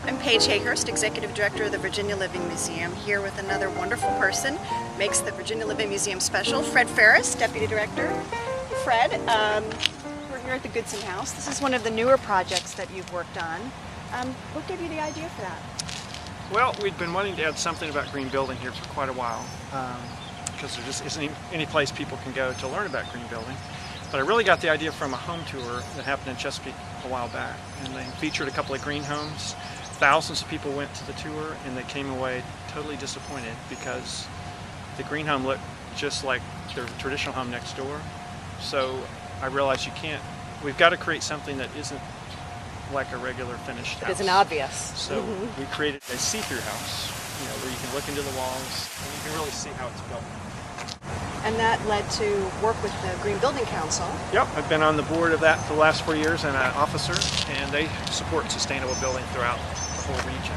I'm Paige Hayhurst, Executive Director of the Virginia Living Museum, here with another wonderful person who makes the Virginia Living Museum special, Fred Farris, Deputy Director. Fred, we're here at the Goodson House. This is one of the newer projects that you've worked on. What gave you the idea for that? Well, we'd been wanting to add something about green building here for quite a while, because there just isn't any place people can go to learn about green building. But I really got the idea from a home tour that happened in Chesapeake a while back, and they featured a couple of green homes. Thousands of people went to the tour, and they came away totally disappointed because the green home looked just like their traditional home next door. So I realized we've got to create something that isn't like a regular finished house. It isn't obvious. So we created a see-through house, where you can look into the walls and you can really see how it's built. And that led to work with the Green Building Council. Yep, I've been on the board of that for the last 4 years and an officer, and they support sustainable building throughout the whole region.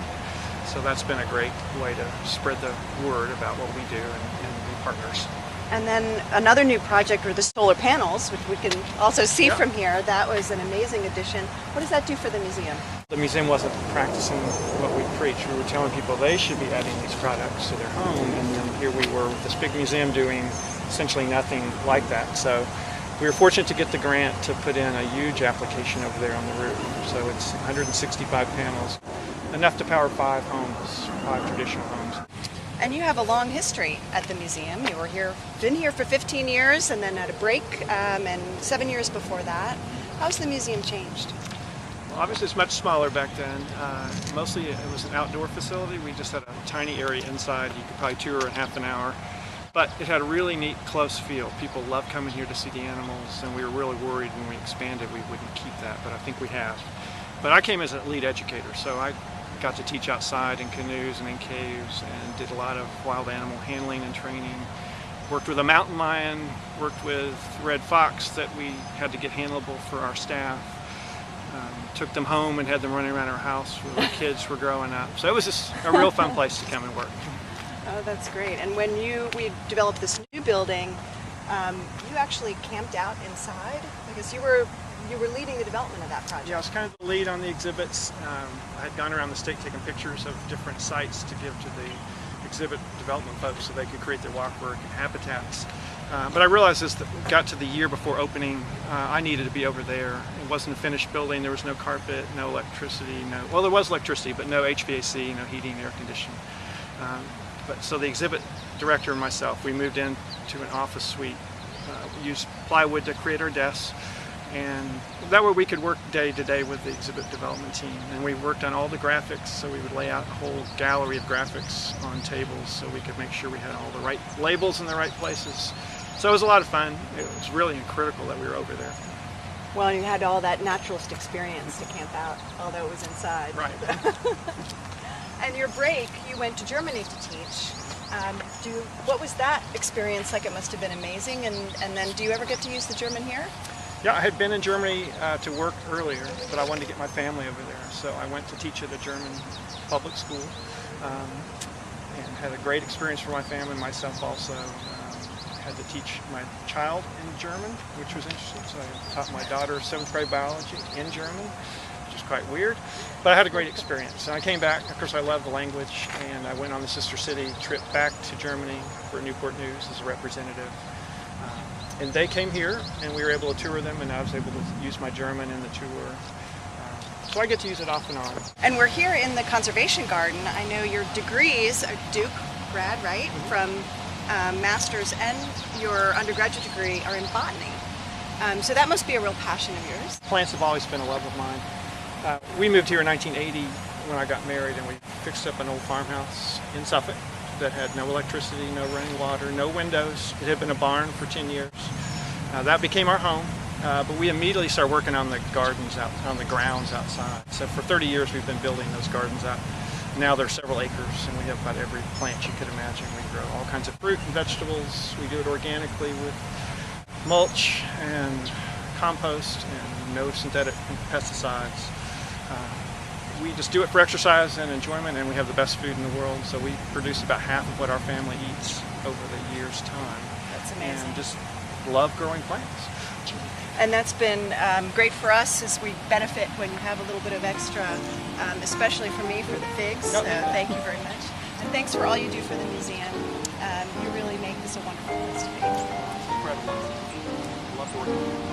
So that's been a great way to spread the word about what we do and be partners. And then another new project were the solar panels, which we can also see from here. That was an amazing addition. What does that do for the museum? The museum wasn't practicing what we preach. We were telling people they should be adding these products to their home, and then here we were with this big museum doing essentially nothing like that. So we were fortunate to get the grant to put in a huge application over there on the roof. So it's 165 panels, enough to power 5 homes, 5 traditional homes. And you have a long history at the museum. You were been here for 15 years and then had a break, and 7 years before that. How's the museum changed? Well, obviously it's much smaller back then. Mostly it was an outdoor facility. We just had a tiny area inside. You could probably tour in half an hour. But it had a really neat, close feel. People loved coming here to see the animals, and we were really worried when we expanded we wouldn't keep that, but I think we have. But I came as a lead educator, so I got to teach outside in canoes and in caves, and did a lot of wild animal handling and training. Worked with a mountain lion, worked with red fox that we had to get handleable for our staff. Took them home and had them running around our house where the kids were growing up. So it was just a real fun place to come and work. Oh, that's great. And when we developed this new building, you actually camped out inside because you were leading the development of that project. Yeah, I was kind of the lead on the exhibits. I had gone around the state taking pictures of different sites to give to the exhibit development folks so they could create their walkwork and habitats. But I realized as it got to the year before opening, I needed to be over there. It wasn't a finished building. There was no carpet, no electricity, well, there was electricity, but no HVAC, no heating, air conditioning. So the exhibit director and myself, we moved into an office suite. We used plywood to create our desks, and that way we could work day to day with the exhibit development team. And we worked on all the graphics, so we would lay out a whole gallery of graphics on tables so we could make sure we had all the right labels in the right places. So it was a lot of fun. It was really critical that we were over there. Well, you had all that naturalist experience to camp out, although it was inside. Right. And your break, you went to Germany to teach. What was that experience like? It must have been amazing. And then do you ever get to use the German here? Yeah, I had been in Germany to work earlier, but I wanted to get my family over there. So I went to teach at a German public school, and had a great experience for my family and myself also. Had to teach my child in German, which was interesting. So I taught my daughter 7th grade biology in German, which is quite weird. But I had a great experience. And I came back, of course I love the language, and I went on the sister city trip back to Germany for Newport News as a representative. And they came here, and we were able to tour them, and I was able to use my German in the tour. So I get to use it off and on. And we're here in the conservation garden. I know your degrees are Duke grad, right? From master's and your undergraduate degree are in botany. So that must be a real passion of yours. Plants have always been a love of mine. We moved here in 1980 when I got married, and we fixed up an old farmhouse in Suffolk that had no electricity, no running water, no windows. It had been a barn for 10 years. That became our home, but we immediately started working on the gardens on the grounds outside. So for 30 years we've been building those gardens out. Now there's several acres, and we have about every plant you could imagine. We grow all kinds of fruit and vegetables. We do it organically with mulch and compost and no synthetic pesticides. We just do it for exercise and enjoyment, and we have the best food in the world. So we produce about half of what our family eats over the year's time. That's amazing. And just love growing plants. And that's been great for us as we benefit when you have a little bit of extra, especially for me, for the figs. So thank you very much. And thanks for all you do for the museum. You really make this a wonderful place to be. Incredible. Love working with you.